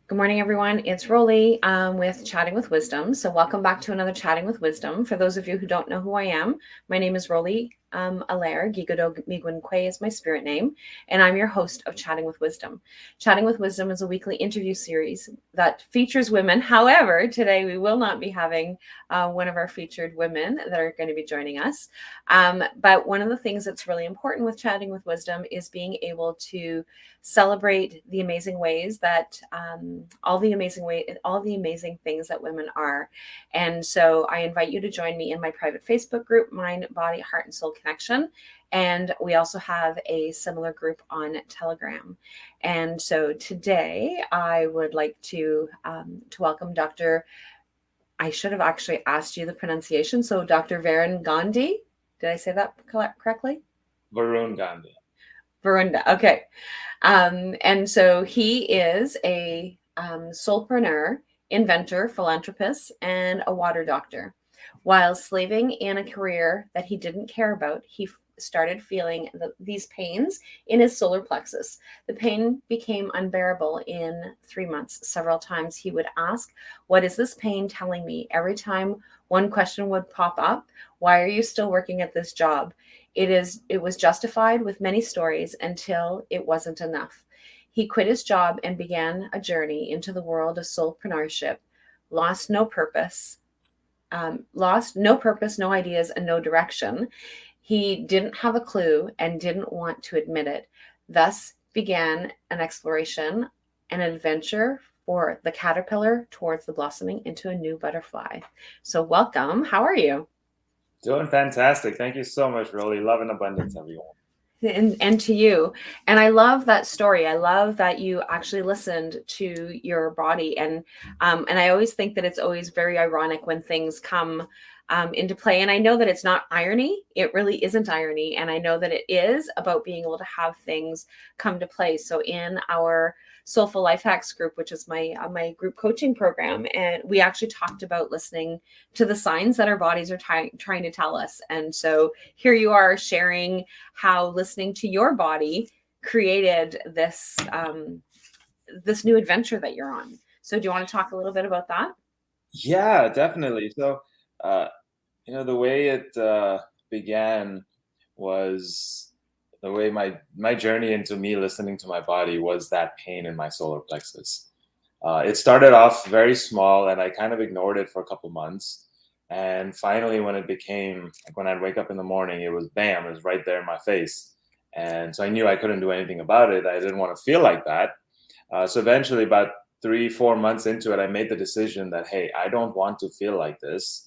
Good morning, everyone. It's Rollie with Chatting with Wisdom. So welcome back to another Chatting with Wisdom. For those of you who don't know who I am, my name is Rollie Allaire. Gigodo Migwin is my spirit name, and I'm your host of Chatting with Wisdom. Chatting with Wisdom is a weekly interview series that features women. However, today we will not be having one of our featured women that are going to be joining us. But one of the things that's really important with Chatting with Wisdom is being able to celebrate the amazing ways that all the amazing things that women are. And so I invite you to join me in my private Facebook group, Mind, Body, Heart, and Soul Connection. And we also have a similar group on Telegram. And so today I would like to welcome Dr. I should have actually asked you the pronunciation. So Dr. Varun Gandhi, did I say that correctly? Varun Gandhi. Varunda. Okay. And so he is a soulpreneur, inventor, philanthropist, and a water doctor. While slaving in a career that he didn't care about, he started feeling these pains in his solar plexus. The pain became unbearable in 3 months. Several times he would ask, "What is this pain telling me?" Every time one question would pop up, "Why are you still working at this job?" It was justified with many stories until it wasn't enough. He quit his job and began a journey into the world of soulpreneurship. Lost no purpose, no ideas, and no direction. He didn't have a clue and didn't want to admit it. Thus began an exploration, an adventure for the caterpillar towards the blossoming into a new butterfly. So welcome. How are you? Doing fantastic. Thank you so much, Rollie. Love and abundance, everyone. And to you. And I love that story. I love that you actually listened to your body. And I always think that it's always very ironic when things come into play. And I know that it's not irony. It really isn't irony. And I know that it is about being able to have things come to play. So in our Soulful Life Hacks group, which is my group coaching program, and we actually talked about listening to the signs that our bodies are trying to tell us. And so here you are sharing how listening to your body created this new adventure that you're on. So do you want to talk a little bit about that? Yeah, definitely. So, uh, the way it began was the way my journey into me listening to my body was that pain in my solar plexus. It started off very small, and I kind of ignored it for a couple months. And finally, when it became like when I'd wake up in the morning, it was bam, it was right there in my face. And so I knew I couldn't do anything about it. I didn't want to feel like that. So eventually, about 3, 4 months into it, I made the decision that, hey, I don't want to feel like this.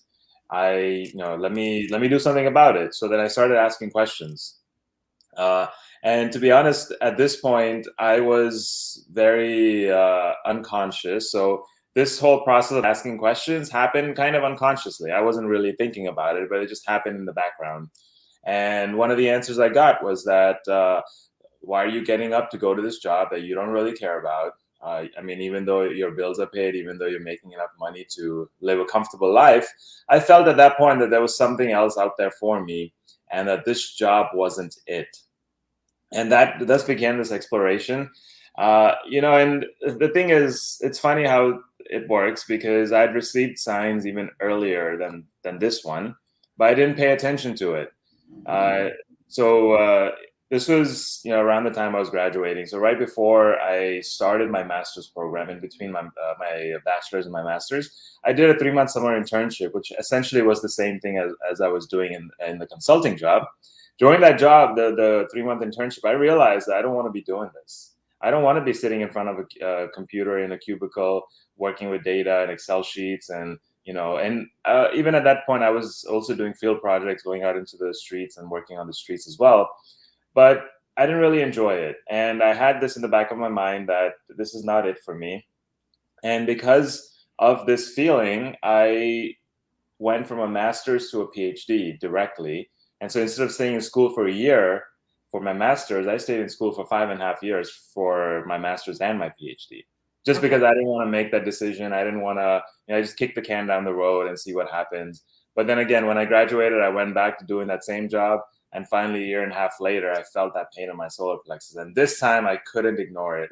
Let me do something about it. So then I started asking questions. Uh, and to be honest, at this point, I was very unconscious. So this whole process of asking questions happened kind of unconsciously. I wasn't really thinking about it, but it just happened in the background. And one of the answers I got was that, why are you getting up to go to this job that you don't really care about? Even though your bills are paid, even though you're making enough money to live a comfortable life, I felt at that point that there was something else out there for me and that this job wasn't it. And that thus began this exploration. And the thing is, it's funny how it works because I'd received signs even earlier than this one, but I didn't pay attention to it. Uh, so this was, around the time I was graduating. So right before I started my master's program, in between my bachelor's and my master's, I did a 3-month summer internship, which essentially was the same thing as I was doing in the consulting job. During that job, the 3-month internship, I realized that I don't want to be doing this. I don't want to be sitting in front of a computer in a cubicle, working with data and Excel sheets and even at that point, I was also doing field projects, going out into the streets and working on the streets as well. But I didn't really enjoy it. And I had this in the back of my mind that this is not it for me. And because of this feeling, I went from a master's to a PhD directly. And so instead of staying in school for a year for my master's, I stayed in school for 5.5 years for my master's and my PhD. Just Okay. because I didn't want to make that decision. I didn't want to, I just kick the can down the road and see what happens. But then again, when I graduated, I went back to doing that same job. And finally, a year and a half later, I felt that pain in my solar plexus. And this time I couldn't ignore it.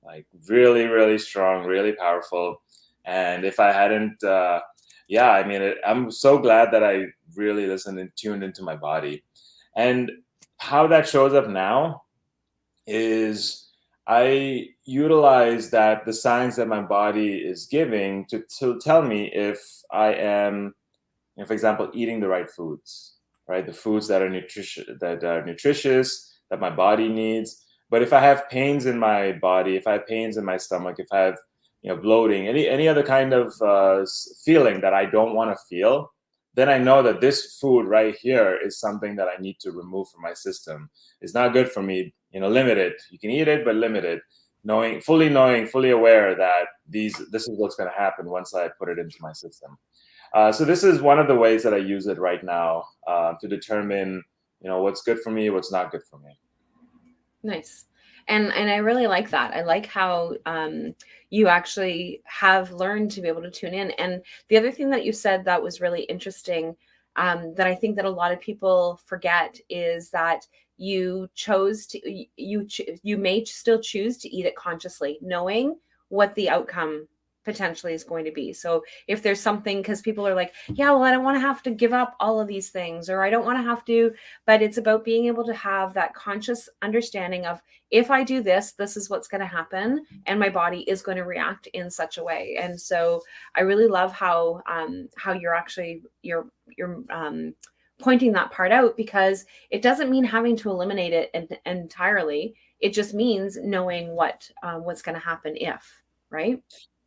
like really, really strong, really powerful. And if I hadn't, I'm so glad that I really listened and tuned into my body. And how that shows up now is I utilize that the signs that my body is giving to tell me if I am, for example, eating the right foods, right? The foods that are nutritious, that my body needs. But if I have pains in my body, if I have pains in my stomach, if I have, bloating, any other kind of feeling that I don't want to feel, then I know that this food right here is something that I need to remove from my system. It's not good for me. Limit it. You can eat it, but limit it. Knowing, fully aware that this is what's going to happen once I put it into my system. So this is one of the ways that I use it right now to determine, what's good for me, what's not good for me. Nice. And I really like that. I like how you actually have learned to be able to tune in. And the other thing that you said that was really interesting, that I think that a lot of people forget, is that you chose to you may still choose to eat it consciously, knowing what the outcome potentially is going to be. So if there's something, because people are like, yeah, well, I don't want to have to give up all of these things, or I don't want to have to, but it's about being able to have that conscious understanding of, if I do this, this is what's going to happen, and my body is going to react in such a way. And so I really love how you're pointing that part out, because it doesn't mean having to eliminate it entirely. It just means knowing what's going to happen if, right?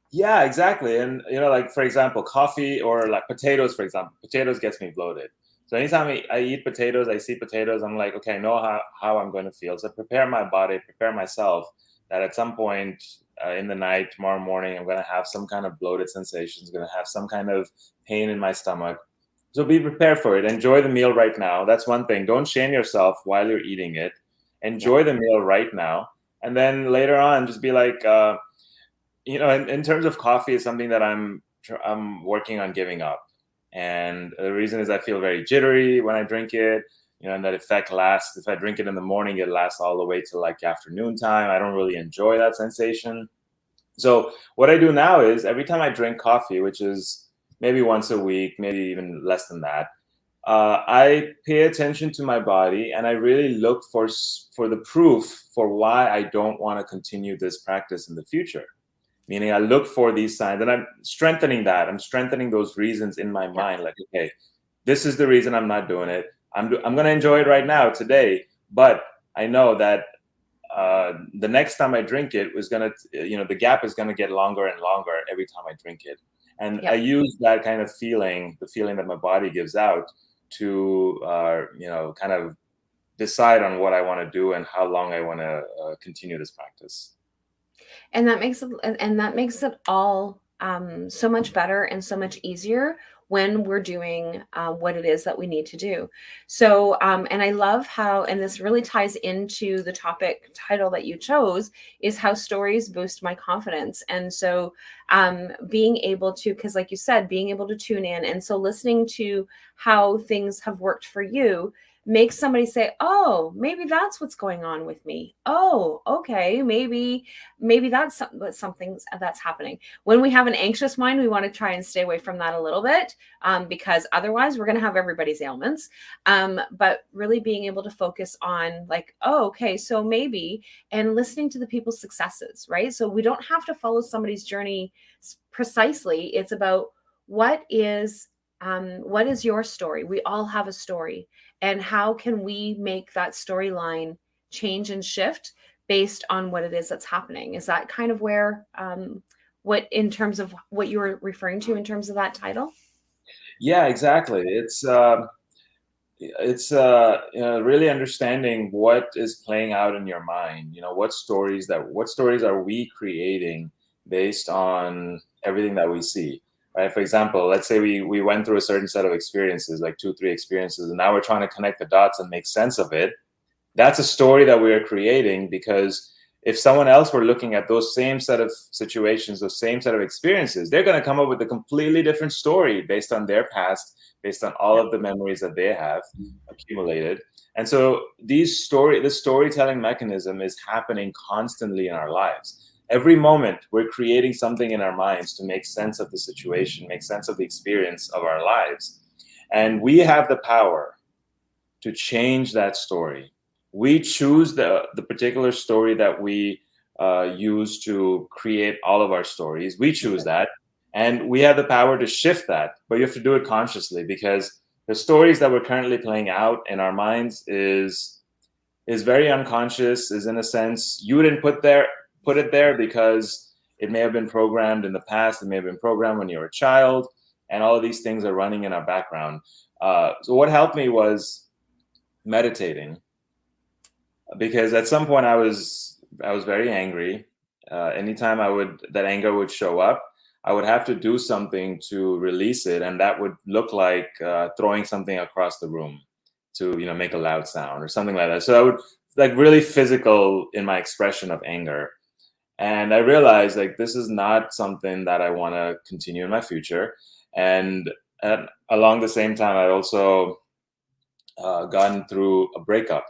Yeah, exactly. And like, for example, coffee, or like potatoes, for example. Potatoes gets me bloated. So anytime I eat potatoes, I see potatoes, I'm like, okay, I know how I'm going to feel. So prepare my body, prepare myself that at some point in the night, tomorrow morning, I'm going to have some kind of bloated sensations, going to have some kind of pain in my stomach. So be prepared for it. Enjoy the meal right now. That's one thing. Don't shame yourself while you're eating it. Enjoy the meal right now. And then later on, just be like, in terms of coffee, is something that I'm working on giving up. And the reason is I feel very jittery when I drink it, and that effect lasts. If I drink it in the morning, it lasts all the way to like afternoon time. I don't really enjoy that sensation. So what I do now is every time I drink coffee, which is maybe once a week, maybe even less than that, I pay attention to my body, and I really look for the proof for why I don't want to continue this practice in the future. Meaning I look for these signs, and I'm strengthening that. I'm strengthening those reasons in my mind. Like, okay, this is the reason I'm not doing it. I'm going to enjoy it right now, today. But I know that the next time I drink it was going to, the gap is going to get longer and longer every time I drink it. And I use that kind of feeling, the feeling that my body gives out, to, kind of decide on what I want to do and how long I want to continue this practice. And that makes it all so much better and so much easier when we're doing what it is that we need to do. So, and I love how, and this really ties into the topic title that you chose, is how stories boost my confidence. And so being able to, because like you said, being able to tune in, and so listening to how things have worked for you makes somebody say, oh, maybe that's what's going on with me. Oh, okay, maybe that's something that's happening. When we have an anxious mind, we want to try and stay away from that a little bit, because otherwise we're going to have everybody's ailments. But really being able to focus on like, oh, okay, so maybe, and listening to the people's successes, right? So we don't have to follow somebody's journey precisely. It's about what is your story? We all have a story. And how can we make that storyline change and shift based on what it is that's happening? Is that kind of where, what, in terms of what you were referring to in terms of that title? Yeah, exactly. It's really understanding what is playing out in your mind. What stories are we creating based on everything that we see, right? For example, let's say we went through a certain set of experiences, like 2-3 experiences, and now we're trying to connect the dots and make sense of it. That's a story that we are creating, because if someone else were looking at those same set of situations, those same set of experiences, they're going to come up with a completely different story based on their past, based on all of the memories that they have accumulated. And so the storytelling mechanism is happening constantly in our lives. every moment we're creating something in our minds to make sense of the situation, make sense of the experience of our lives. And we have the power to change that story. We choose the particular story that we use to create all of our stories. We choose that. And we have the power to shift that, but you have to do it consciously, because the stories that we're currently playing out in our minds is very unconscious, is in a sense you didn't put it there because it may have been programmed in the past, it may have been programmed when you were a child, and all of these things are running in our background. So what helped me was meditating, because at some point I was very angry. Anytime that anger would show up, I would have to do something to release it, and that would look like throwing something across the room to make a loud sound or something like that. So I would like really physical in my expression of anger. And I realized like this is not something that I want to continue in my future. And along the same time, I also gotten through a breakup,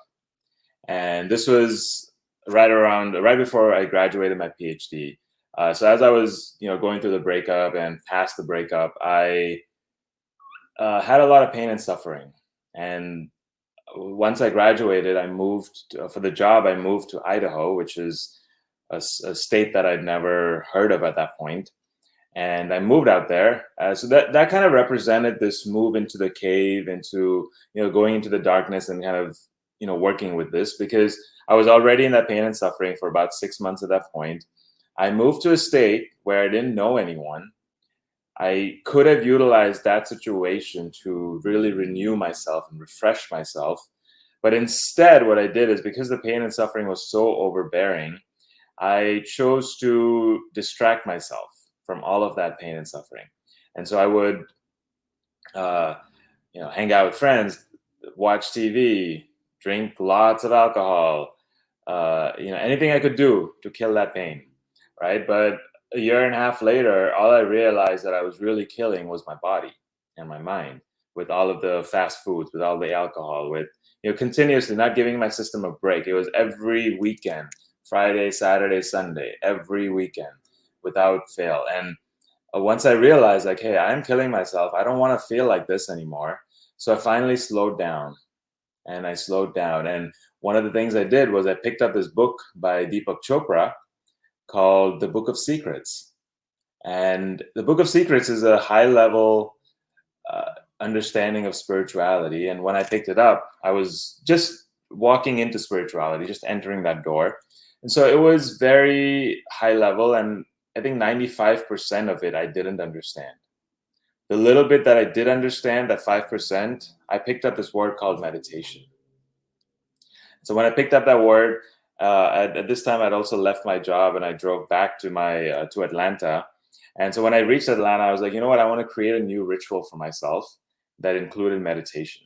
and this was right before I graduated my PhD. So as I was going through the breakup and past the breakup, I had a lot of pain and suffering. And once I graduated, I moved for the job. I moved to Idaho, which is a state that I'd never heard of at that point. And I moved out there. So that kind of represented this move into the cave, into going into the darkness and kind of working with this, because I was already in that pain and suffering for about 6 months at that point. I moved to a state where I didn't know anyone. I could have utilized that situation to really renew myself and refresh myself. But instead, what I did is, because the pain and suffering was so overbearing, I chose to distract myself from all of that pain and suffering. And so I would, hang out with friends, watch TV, drink lots of alcohol, anything I could do to kill that pain, right? But a year and a half later, all I realized that I was really killing was my body and my mind, with all of the fast foods, with all the alcohol, with continuously not giving my system a break. It was every weekend, Friday, Saturday, Sunday, every weekend without fail. And once I realized like, hey, I'm killing myself, I don't want to feel like this anymore. So I finally slowed down. And one of the things I did was I picked up this book by Deepak Chopra called The Book of Secrets. And The Book of Secrets is a high level understanding of spirituality. And when I picked it up, I was just walking into spirituality, just entering that door. And so it was very high level. And I think 95% of it I didn't understand. The little bit that I did understand, that 5%, I picked up this word called meditation. So when I picked up that word, at this time, I'd also left my job and I drove back to Atlanta. And so when I reached Atlanta, I was like, you know what? I want to create a new ritual for myself that included meditation.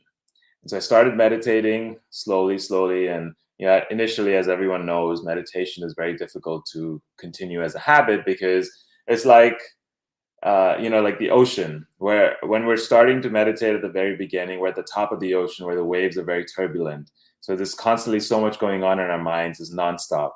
And so I started meditating slowly. And initially, as everyone knows, meditation is very difficult to continue as a habit, because it's like, like the ocean, where when we're starting to meditate at the very beginning, we're at the top of the ocean where the waves are very turbulent. So there's constantly so much going on in our minds, is nonstop.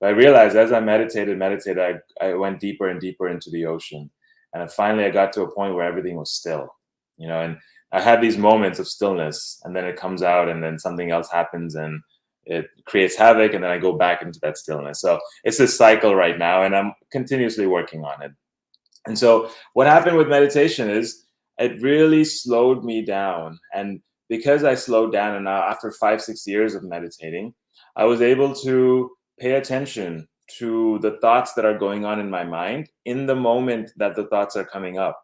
But I realized as I meditated, I went deeper and deeper into the ocean. And finally, I got to a point where everything was still, and I had these moments of stillness, and then it comes out and then something else happens and it creates havoc. And then I go back into that stillness. So it's this cycle right now, and I'm continuously working on it. And so what happened with meditation is it really slowed me down. And because I slowed down, and now after 5-6 years of meditating, I was able to pay attention to the thoughts that are going on in my mind in the moment that the thoughts are coming up.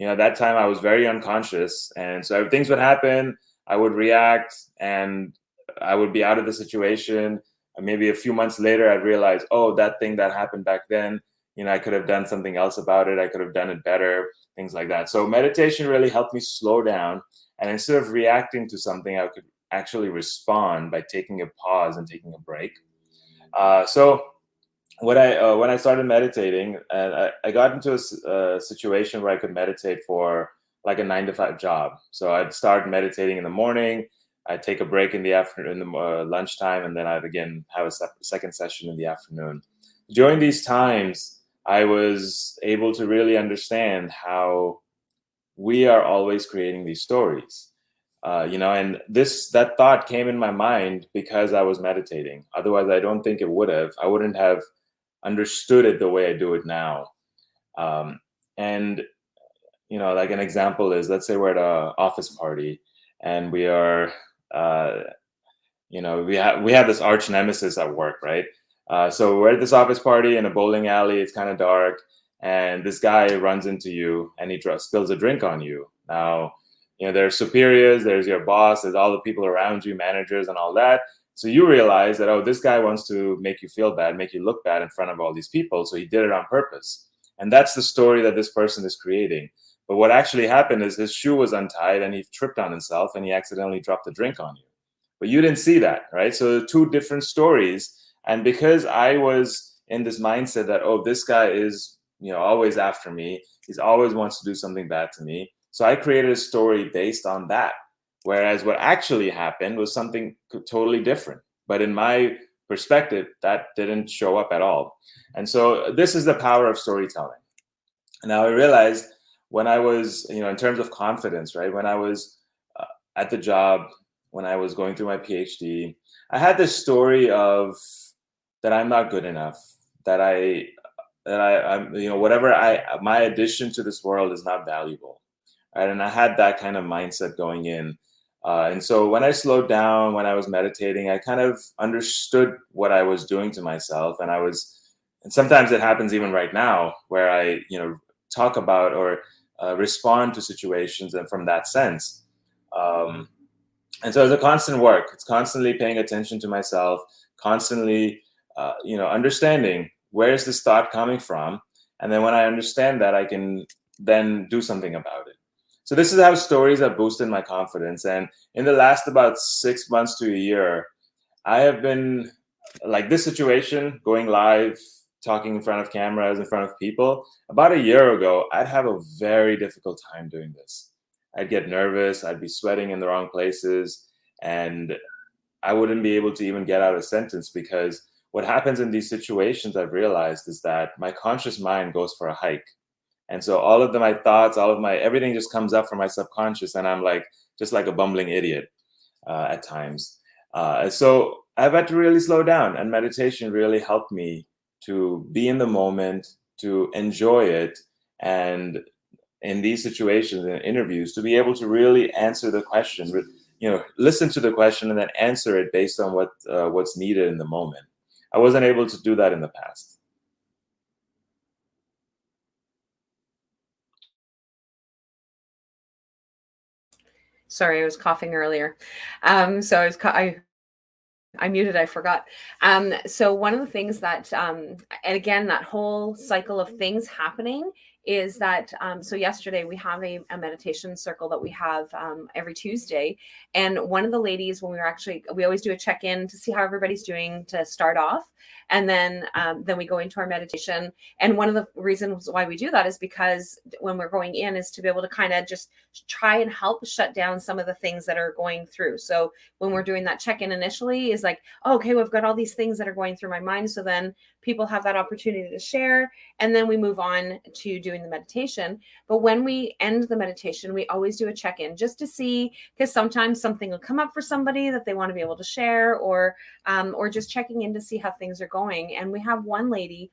That time I was very unconscious. And so things would happen, I would react, and I would be out of the situation. And maybe a few months later, I'd realize, oh, that thing that happened back then, I could have done something else about it. I could have done it better, things like that. So meditation really helped me slow down. And instead of reacting to something, I could actually respond by taking a pause and taking a break. So when I started meditating, and I got into a situation where I could meditate for like a 9-to-5 job. So I'd start meditating in the morning. I'd take a break in the afternoon, in the lunchtime, and then I'd again have a second session in the afternoon. during these times, I was able to really understand how we are always creating these stories. And that thought came in my mind because I was meditating. Otherwise, I don't think it would have. I wouldn't have understood it the way I do it now. And like an example is, let's say we're at a office party, and we are, we have this arch nemesis at work, right? So we're at this office party in a bowling alley. It's kind of dark, and this guy runs into you, and he spills a drink on you. Now, there's superiors, there's your boss, there's all the people around you, managers, and all that. So you realize that, oh, this guy wants to make you feel bad, make you look bad in front of all these people. So he did it on purpose. And that's the story that this person is creating. But what actually happened is his shoe was untied, and he tripped on himself, and he accidentally dropped the drink on you. But you didn't see that, right? So two different stories. And because I was in this mindset that, oh, this guy is, always after me, he's always wants to do something bad to me. So I created a story based on that. Whereas what actually happened was something totally different. But in my perspective, that didn't show up at all. And so this is the power of storytelling. Now I realized when I was, in terms of confidence, right? When I was at the job, when I was going through my PhD, I had this story of that I'm not good enough, that I'm, my addition to this world is not valuable, right? And I had that kind of mindset going in. And so when I slowed down, when I was meditating, I kind of understood what I was doing to myself. And sometimes it happens even right now where I, talk about or respond to situations and from that sense. And so it's a constant work. It's constantly paying attention to myself, constantly, understanding where is this thought coming from. And then when I understand that, I can then do something about it. So this is how stories have boosted my confidence. And in the last about 6 months to a year, I have been like this situation, going live, talking in front of cameras, in front of people. About a year ago, I'd have a very difficult time doing this. I'd get nervous, I'd be sweating in the wrong places, and I wouldn't be able to even get out a sentence, because what happens in these situations, I've realized, is that my conscious mind goes for a hike. And so all of my thoughts, everything just comes up from my subconscious, and I'm just like a bumbling idiot at times. So I've had to really slow down, and meditation really helped me to be in the moment, to enjoy it, and in these situations and interviews, to be able to really answer the question, listen to the question and then answer it based on what's needed in the moment. I wasn't able to do that in the past. Sorry, I was coughing earlier. So I muted, I forgot. So one of the things that, and again, that whole cycle of things happening is that, so yesterday we have a meditation circle that we have every Tuesday. And one of the ladies, when we always do a check-in to see how everybody's doing to start off. And then we go into our meditation. And one of the reasons why we do that is because when we're going in is to be able to kind of just try and help shut down some of the things that are going through. So when we're doing that check-in initially is like, oh, okay, we've got all these things that are going through my mind. So then people have that opportunity to share. And then we move on to doing the meditation. But when we end the meditation, we always do a check-in just to see, because sometimes something will come up for somebody that they want to be able to share, or just checking in to see how things are going. And we have one lady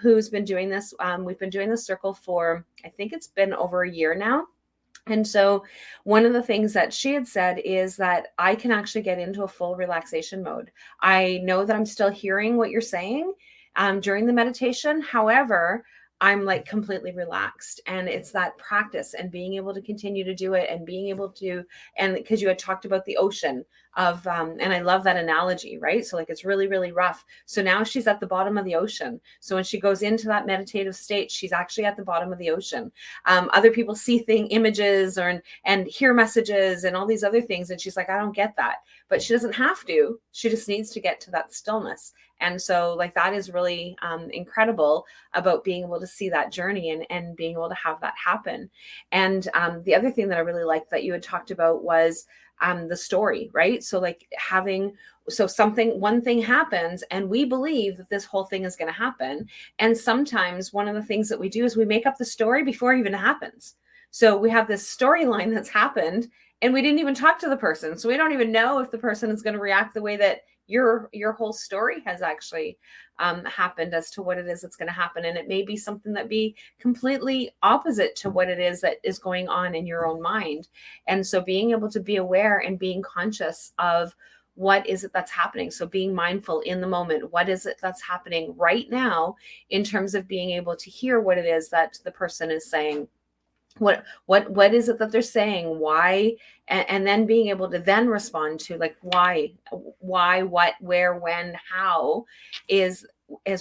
who's been doing this. We've been doing this circle for, I think it's been over a year now. And so one of the things that she had said is that I can actually get into a full relaxation mode. I know that I'm still hearing what you're saying during the meditation. However, I'm like completely relaxed, and it's that practice and being able to continue to do it, and being able to, and because you had talked about the ocean of, and I love that analogy, right? So like, it's really, really rough. So now she's at the bottom of the ocean. So when she goes into that meditative state, she's actually at the bottom of the ocean. Other people see images and hear messages and all these other things. And she's like, I don't get that, but she doesn't have to, she just needs to get to that stillness. And so like, that is really incredible about being able to see that journey and being able to have that happen. And the other thing that I really liked that you had talked about was the story, right? So like one thing happens and we believe that this whole thing is going to happen. And sometimes one of the things that we do is we make up the story before it even happens. So we have this storyline that's happened and we didn't even talk to the person. So we don't even know if the person is going to react the way that your whole story has actually happened as to what it is that's going to happen. And it may be something that be completely opposite to what it is that is going on in your own mind. And so being able to be aware and being conscious of what is it that's happening. So being mindful in the moment, what is it that's happening right now in terms of being able to hear what it is that the person is saying. What is it that they're saying, why, and then being able to then respond to like why, what, where, when, how is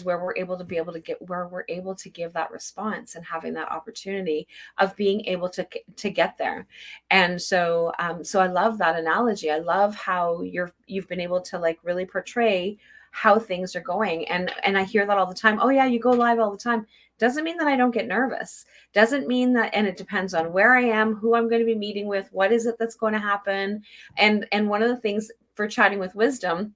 where we're able to give that response and having that opportunity of being able to get there. And so so I love that analogy. I love how you've been able to like really portray how things are going. And I hear that all the time. Oh yeah, you go live all the time. Doesn't mean that I don't get nervous. Doesn't mean that, and it depends on where I am, who I'm going to be meeting with, what is it that's going to happen. And one of the things for Chatting with Wisdom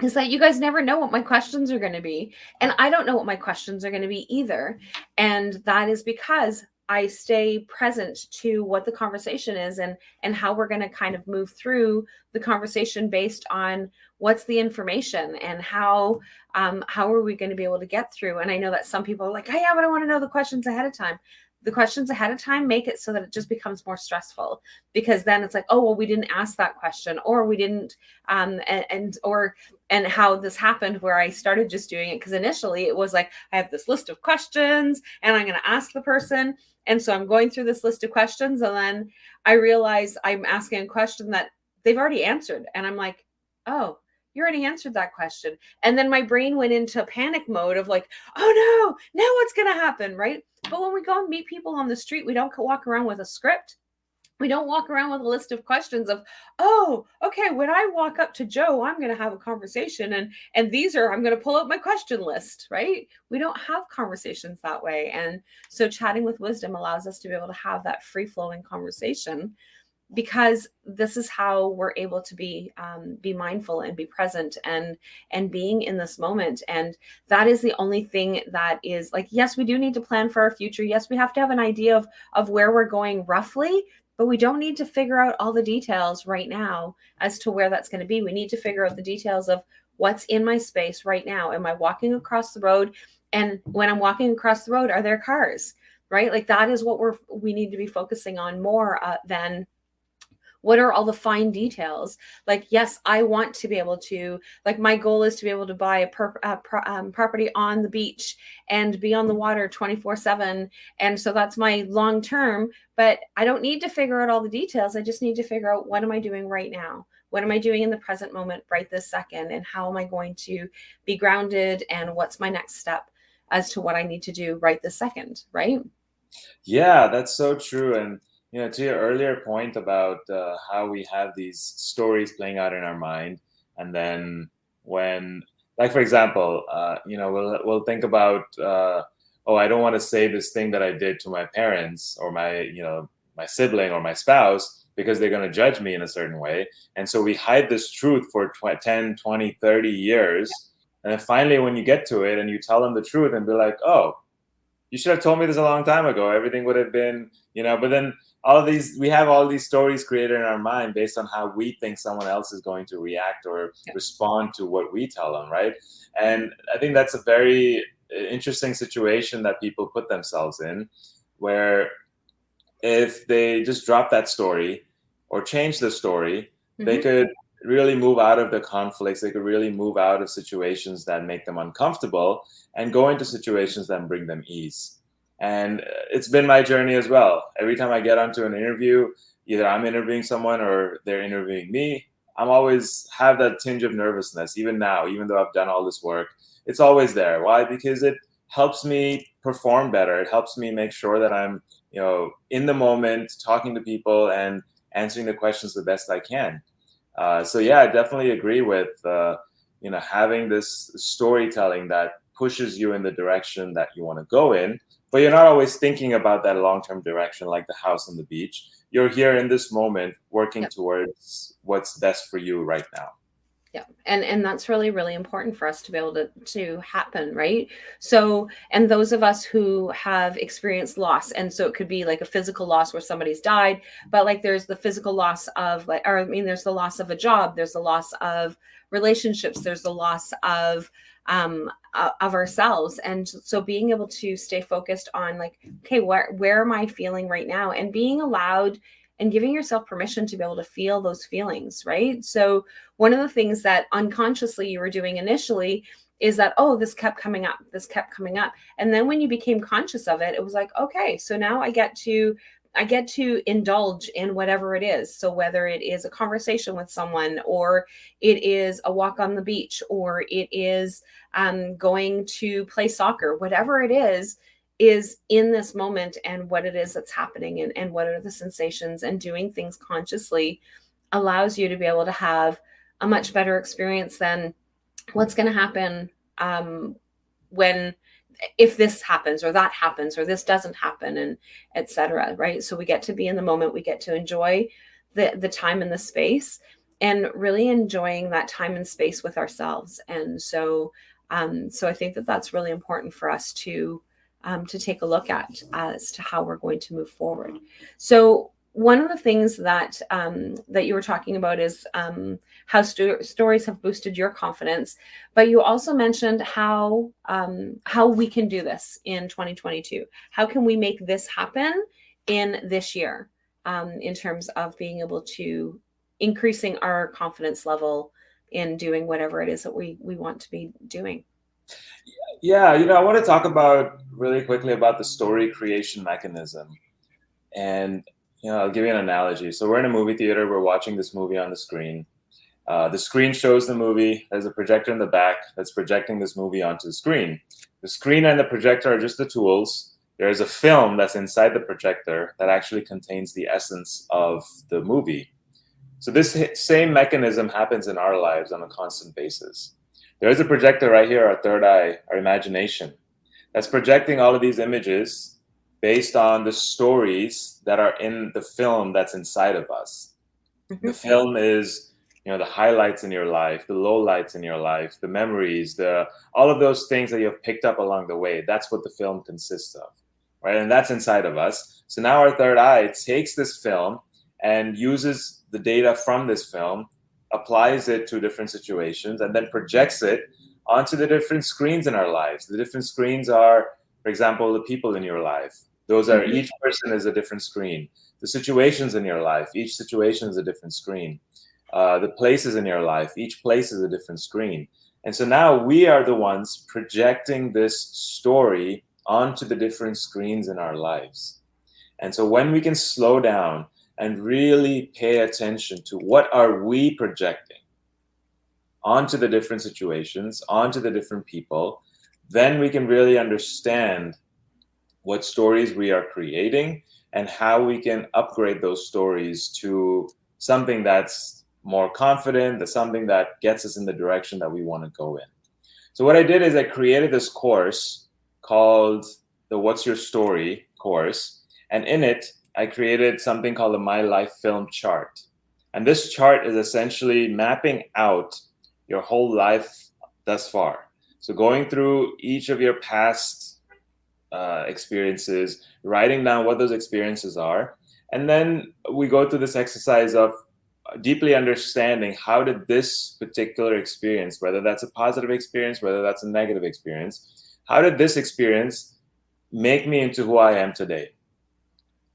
is that you guys never know what my questions are going to be. And I don't know what my questions are going to be either. And that is because I stay present to what the conversation is and how we're going to kind of move through the conversation based on what's the information and how are we going to be able to get through. And I know that some people are like, oh yeah, but I want to know the questions ahead of time. The questions ahead of time make it so that it just becomes more stressful, because then it's like, oh, well, we didn't ask that question, or we didn't, and how this happened where I started just doing it. Because initially it was like, I have this list of questions and I'm going to ask the person. And so I'm going through this list of questions and then I realize I'm asking a question that they've already answered. And I'm like, oh, you already answered that question. And then my brain went into panic mode of like, oh no, now what's going to happen, right? But when we go and meet people on the street, we don't walk around with a script. We don't walk around with a list of questions of, oh, okay, when I walk up to Joe, I'm going to have a conversation. And I'm going to pull out my question list, right? We don't have conversations that way. And so Chatting with Wisdom allows us to be able to have that free flowing conversation, because this is how we're able to be mindful and be present and being in this moment. And that is the only thing that is like, yes, we do need to plan for our future. Yes, we have to have an idea of where we're going roughly, but we don't need to figure out all the details right now as to where that's going to be. We need to figure out the details of what's in my space right now. Am I walking across the road? And when I'm walking across the road, are there cars? Right? Like that is what we need to be focusing on more than what are all the fine details. Like, yes, I want to be able to, like, my goal is to be able to buy a property on the beach and be on the water 24/7. And so that's my long term, but I don't need to figure out all the details. I just need to figure out, what am I doing right now? What am I doing in the present moment right this second? And how am I going to be grounded? And what's my next step as to what I need to do right this second, right? Yeah, that's so true. And to your earlier point about how we have these stories playing out in our mind, and then when, like for example, we'll think about, oh, I don't want to say this thing that I did to my parents or my sibling or my spouse, because they're going to judge me in a certain way, and so we hide this truth for 10, 20, 30 years, and then finally when you get to it and you tell them the truth and be like, oh, you should have told me this a long time ago. Everything would have been, but then we have all these stories created in our mind based on how we think someone else is going to react or respond to what we tell them, right? And I think that's a very interesting situation that people put themselves in, where if they just drop that story or change the story, they could really move out of the conflicts. They could really move out of situations that make them uncomfortable and go into situations that bring them ease. And it's been my journey as well. Every time I get onto an interview, either I'm interviewing someone or they're interviewing me, I'm always have that tinge of nervousness. Even now, even though I've done all this work, it's always there. Why? Because it helps me perform better. It helps me make sure that I'm, in the moment, talking to people and answering the questions the best I can. So yeah, I definitely agree with having this storytelling that pushes you in the direction that you want to go in, but you're not always thinking about that long-term direction, like the house on the beach. you're here in this moment working Yep. towards what's best for you right now. Yeah. And that's really, really important for us to be able to happen, right? So, and those of us who have experienced loss, and so it could be like a physical loss where somebody's died, but like there's the physical loss of like, or I mean, there's the loss of a job, there's the loss of relationships, there's the loss of ourselves. And so being able to stay focused on like, okay, where am I feeling right now? And being allowed and giving yourself permission to be able to feel those feelings, right? So one of the things that unconsciously you were doing initially is that, oh, this kept coming up, this kept coming up. And then when you became conscious of it, it was like, okay, so now I get to indulge in whatever it is. So whether it is a conversation with someone, or it is a walk on the beach, or it is going to play soccer, whatever it is in this moment, and what it is that's happening, and what are the sensations, and doing things consciously allows you to be able to have a much better experience than what's going to happen when if this happens or that happens or this doesn't happen, and etc. Right? So we get to be in the moment, we get to enjoy the time and the space, and really enjoying that time and space with ourselves. And so I think that that's really important for us to take a look at as to how we're going to move forward. So one of the things that that you were talking about is how stories have boosted your confidence, but you also mentioned how we can do this in 2022. How can we make this happen in this year, in terms of being able to increasing our confidence level in doing whatever it is that we want to be doing? Yeah, I want to talk about really quickly about the story creation mechanism. And, I'll give you an analogy. So we're in a movie theater, we're watching this movie on the screen. The screen shows the movie. There's a projector in the back that's projecting this movie onto the screen. The screen and the projector are just the tools. There's a film that's inside the projector that actually contains the essence of the movie. So this same mechanism happens in our lives on a constant basis. There is a projector right here, our third eye, our imagination, that's projecting all of these images based on the stories that are in the film that's inside of us. Mm-hmm. The film is, the highlights in your life, the lowlights in your life, the memories, all of those things that you have picked up along the way. That's what the film consists of, right? And that's inside of us. So now our third eye takes this film and uses the data from this film, applies it to different situations, and then projects it onto the different screens in our lives. The different screens are, for example, the people in your life. Those are, each person is a different screen. The situations in your life, each situation is a different screen. The places in your life, each place is a different screen. And so now we are the ones projecting this story onto the different screens in our lives. And so when we can slow down and really pay attention to what are we projecting onto the different situations, onto the different people, then we can really understand what stories we are creating and how we can upgrade those stories to something that's more confident, that's something that gets us in the direction that we want to go in. So what I did is I created this course called the What's Your Story course. And in it, I created something called the My Life Film Chart. And this chart is essentially mapping out your whole life thus far. So going through each of your past experiences, writing down what those experiences are. And then we go through this exercise of deeply understanding how did this particular experience, whether that's a positive experience, whether that's a negative experience, how did this experience make me into who I am today?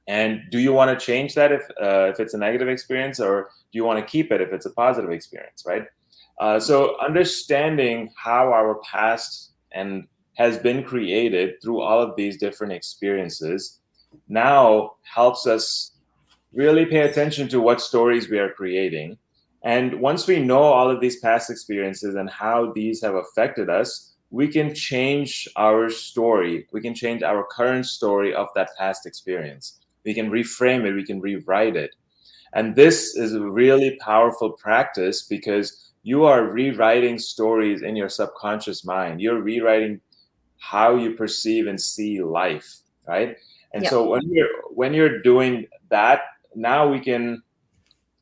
And do you want to change that if it's a negative experience, or do you want to keep it if it's a positive experience, right? So understanding how our past and has been created through all of these different experiences now helps us really pay attention to what stories we are creating. And once we know all of these past experiences and how these have affected us, we can change our story. We can change our current story of that past experience. We can reframe it. We can rewrite it. And this is a really powerful practice because you are rewriting stories in your subconscious mind. You're rewriting how you perceive and see life, right? And so when you're doing that, now we can,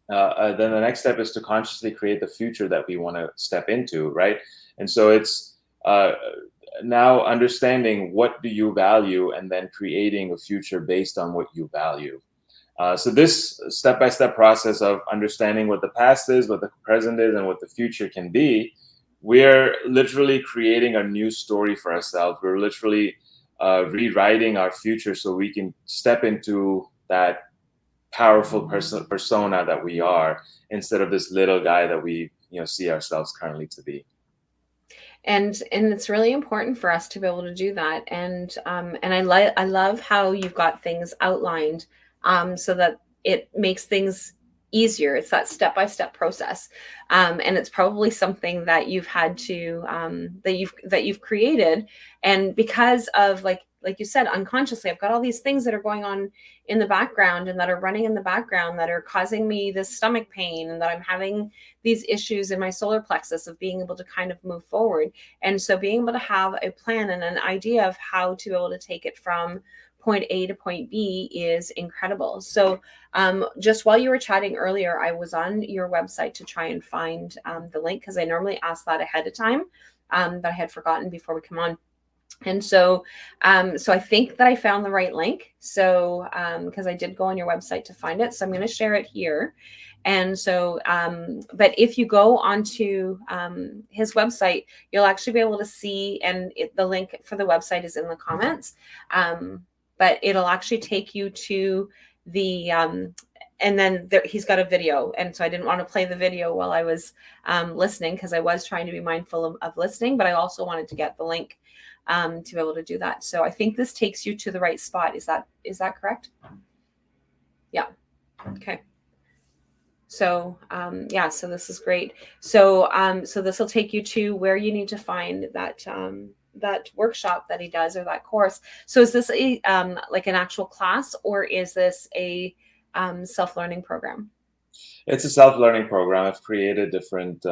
then the next step is to consciously create the future that we want to step into, right? And so it's now understanding what do you value and then creating a future based on what you value. So this step-by-step process of understanding what the past is, what the present is, and what the future can be, we're literally creating a new story for ourselves. We're literally rewriting our future so we can step into that powerful persona that we are, instead of this little guy that we see ourselves currently to be. And it's really important for us to be able to do that. And I love how you've got things outlined, so that it makes things easier. It's that step-by-step process, and it's probably something that you've had to that you've created, and because of, like you said, unconsciously, I've got all these things that are going on in the background and that are running in the background that are causing me this stomach pain, and that I'm having these issues in my solar plexus of being able to kind of move forward. And so being able to have a plan and an idea of how to be able to take it from point A to point B is incredible. So just while you were chatting earlier, I was on your website to try and find the link, because I normally ask that ahead of time, but I had forgotten before we come on. And so, so I think that I found the right link. So, because I did go on your website to find it, so I'm going to share it here. And so, but if you go onto his website, you'll actually be able to see, and the link for the website is in the comments. But it'll actually take you to the, and then he's got a video. And so I didn't want to play the video while I was listening, because I was trying to be mindful of listening, but I also wanted to get the link to be able to do that. So I think this takes you to the right spot. Is that correct? Yeah. Okay. So yeah, so this is great. So so this will take you to where you need to find that that workshop that he does, or that course. So is this a like an actual class, or is this a self-learning program? It's a self-learning program. I've created different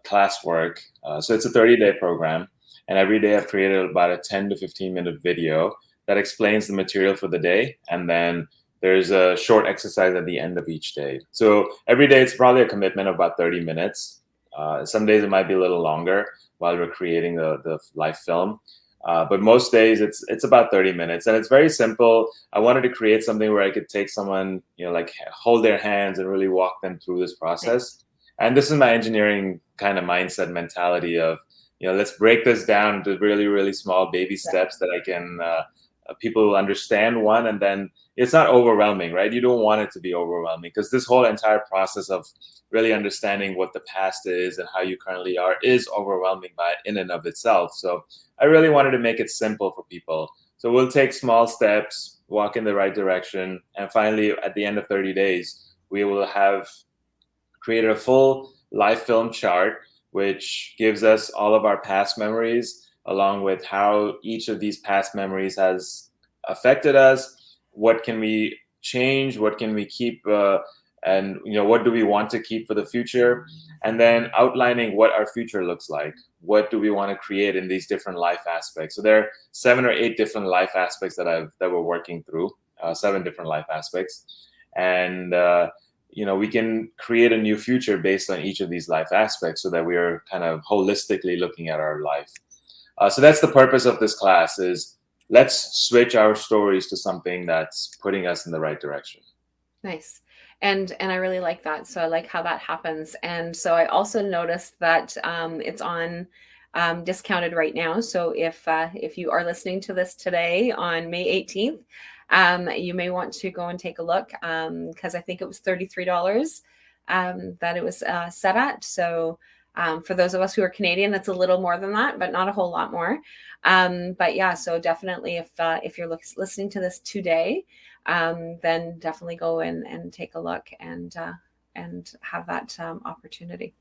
classwork. So it's a 30-day program, and every day I've created about a 10 to 15-minute video that explains the material for the day, and then there's a short exercise at the end of each day. So every day it's probably a commitment of about 30 minutes. Some days it might be a little longer while we're creating the live film. But most days it's about 30 minutes, and it's very simple. I wanted to create something where I could take someone, like hold their hands and really walk them through this process. And this is my engineering kind of mindset mentality of, let's break this down into really, really small baby steps that I can, people will understand one, and then it's not overwhelming, right? You don't want it to be overwhelming, because this whole entire process of really understanding what the past is and how you currently are is overwhelming by in and of itself. So I really wanted to make it simple for people. So we'll take small steps, walk in the right direction, and finally, at the end of 30 days, we will have created a full live film chart, which gives us all of our past memories, along with how each of these past memories has affected us. What can we change? What can we keep? And what do we want to keep for the future? And then outlining what our future looks like. What do we want to create in these different life aspects? So there are 7 or 8 different life aspects that we're working through, 7 different life aspects. And we can create a new future based on each of these life aspects, so that we are kind of holistically looking at our life. So that's the purpose of this class, is let's switch our stories to something that's putting us in the right direction. Nice. And I really like that. So I like how that happens. And so I also noticed that it's on discounted right now. So if you are listening to this today on May 18th, you may want to go and take a look, because I think it was $33 that it was set at. So for those of us who are Canadian, it's a little more than that, but not a whole lot more. But yeah, so definitely if you're listening to this today, then definitely go in and take a look and have that opportunity.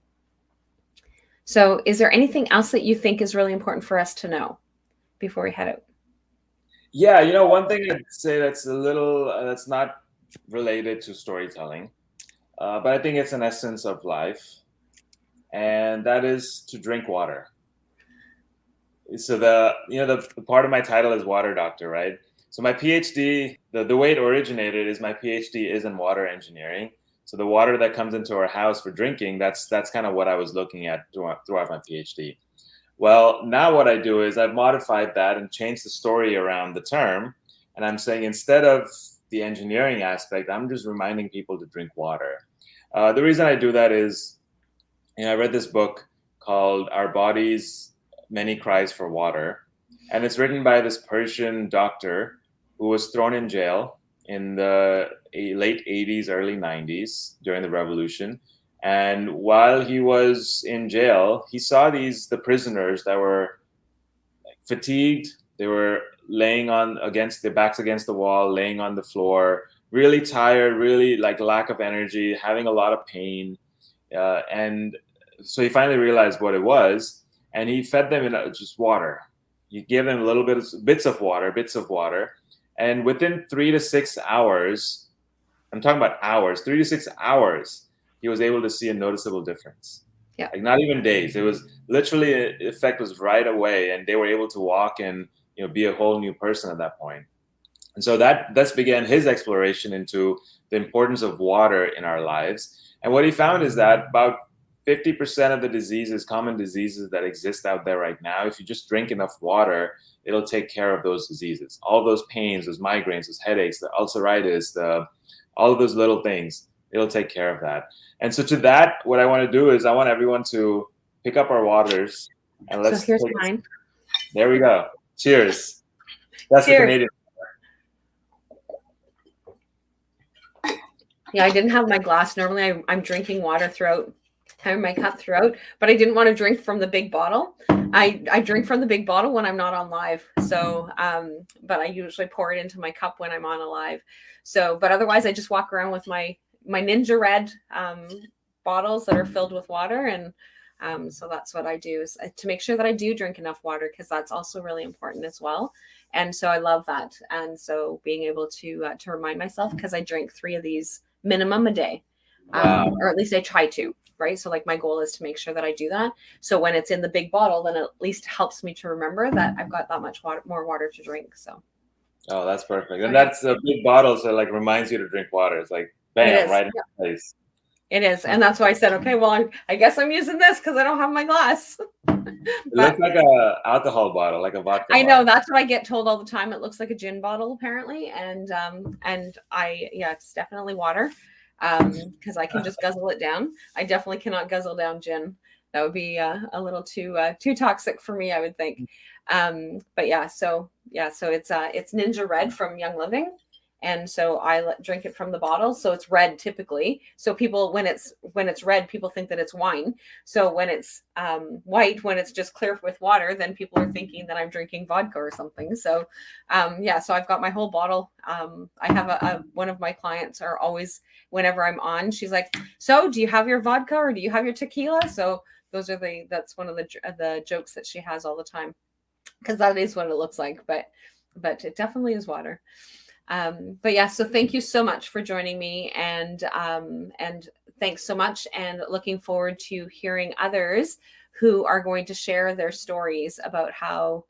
So is there anything else that you think is really important for us to know before we head out? Yeah, one thing I'd say that's a little, that's not related to storytelling, but I think it's an essence of life, and that is to drink water. So the part of my title is water doctor, right? So my PhD, the way it originated is my PhD is in water engineering. So the water that comes into our house for drinking, that's kind of what I was looking at throughout my PhD. Well, now what I do is I've modified that and changed the story around the term. And I'm saying instead of the engineering aspect, I'm just reminding people to drink water. The reason I do that is, I read this book called Our Body's Many Cries for Water. And it's written by this Persian doctor who was thrown in jail in the late 80s, early 90s during the revolution. And while he was in jail, he saw the prisoners that were fatigued. They were laying on against their backs against the wall, laying on the floor, really tired, really like lack of energy, having a lot of pain. And so he finally realized what it was, and he fed them in just water. You give them a little bit of bits of water, and within 3 to 6 hours, I'm talking about hours, 3 to 6 hours, he was able to see a noticeable difference. Yeah. Like not even days. It was literally, the effect was right away, and they were able to walk and be a whole new person at that point. And so that's began his exploration into the importance of water in our lives. And what he found is that about 50% of the common diseases that exist out there right now, if you just drink enough water, it'll take care of those diseases. All those pains, those migraines, those headaches, the ulceritis, all of those little things, it'll take care of that. And so to that, what I want to do is I want everyone to pick up our waters and let's. So here's mine. There we go. Cheers. That's Cheers. the Canadian. Yeah, I didn't have my glass. Normally I'm drinking water throughout, having my cup throughout, but I didn't want to drink from the big bottle. I drink from the big bottle when I'm not on live. So, but I usually pour it into my cup when I'm on a live. So, but otherwise I just walk around with my Ninja Red bottles that are filled with water. And so that's what I do, is to make sure that I do drink enough water, because that's also really important as well. And so I love that. And so being able to remind myself, because I drink 3 of these minimum a day, or at least I try to, right? So like my goal is to make sure that I do that. So when it's in the big bottle, then it at least helps me to remember that I've got that much more water to drink. So. Oh, that's perfect. And that's a big bottle. So like reminds you to drink water. It's like, bam, right in place. It is. And that's why I said, okay, well, I guess I'm using this because I don't have my glass. It looks like a alcohol bottle, like a vodka I know, bottle. that's what I get told all the time. It looks like a gin bottle, apparently. And it's definitely water, because I can just guzzle it down. I definitely cannot guzzle down gin. That would be a little too toxic for me, I would think. But so it's Ninja Red from Young Living. And so I drink it from the bottle. So it's red typically. So people, when it's red, people think that it's wine. So when it's white, when it's just clear with water, then people are thinking that I'm drinking vodka or something. So so I've got my whole bottle. I have one of my clients are always, whenever I'm on, she's like, so do you have your vodka or do you have your tequila? So that's one of the jokes that she has all the time, because that is what it looks like. But it definitely is water. So thank you so much for joining me, and thanks so much, and looking forward to hearing others who are going to share their stories about how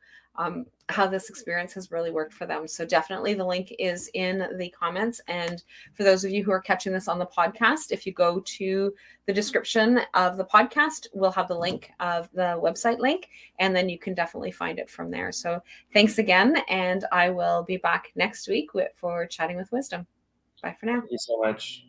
this experience has really worked for them. So definitely the link is in the comments. And for those of you who are catching this on the podcast, if you go to the description of the podcast, we'll have the link of the website link, and then you can definitely find it from there. So thanks again. And I will be back next week for Chatting with Wisdom. Bye for now. Thank you so much.